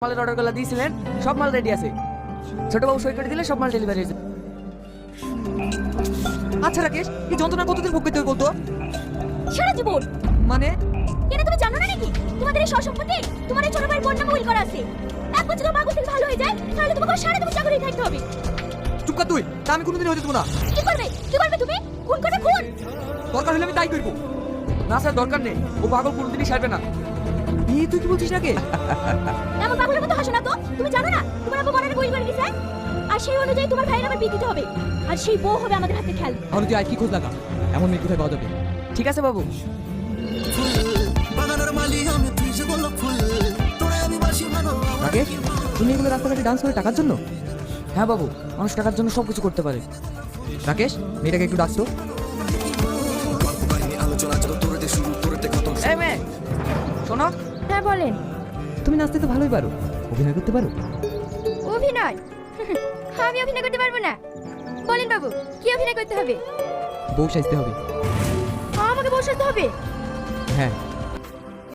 মালের অর্ডারগুলো দিয়েছিলেন, সব মাল রেডি আছে। ছোট বাবু সই করে দিলে সব মাল ডেলিভারি হয়ে যাবে। আচ্ছা রাকেশ, এই যন্ত্রণা কতদিন ভোগ করতে হবে বলতো? সারা জীবন। মানে কেন তুমি জানো না নাকি তোমাদের এই সম্পত্তি তোমার এই ছোট ভাইয়ের বোন নামে উইল করা আছে। এক বছর মাগো থেকে ভালো হয়ে যায় তাহলে তোমাকে সারা জীবন চাকরি থাকতে হবে। চুপ কর তুই, তা আমি কোনোদিন হতে দেবো না। কি করবে তুমি? খুন করবে খুন। দরকার হলে আমি তাই করবো। না স্যার, দরকার নেই, ও পাগল কোনোদিনই সারবে না। তুই কি বলছিস রাকেশ? এমন পাগলের মতো হাসো না তো। তুমি জানো না তোমার আব্বু মরার উইল করে দিয়েছে, আর সেই অনুযায়ী তোমার ভাইয়ের নামে বিয়ে দিতে হবে, আর সেই বউ হবে আমাদের হাতে খেল। তাহলে তুই আর কি খোঁজ লাগা, এমন মেয়ে কোথায় পাওয়া যাবে? ঠিক আছে বাবু। রাকেশ, তুমি এগুলো রাস্তাঘাটে ডান্স করে টাকার জন্য? হ্যাঁ বাবু, মানুষ টাকার জন্য সবকিছু করতে পারে। রাকেশ, মেয়েটাকে একটু ডাকতো। এই মেয়ে, শোনো। হ্যাঁ বলেন। তুমি নাচতে তো ভালোই পারো, অভিনয় করতে পারো? অভিনয়? আমি অভিনয় করতে পারবো না। বলেন বাবু, কি অভিনয় করতে হবে? বউ সাজতে হবে। আমাকে বসাতে হবে? হ্যাঁ।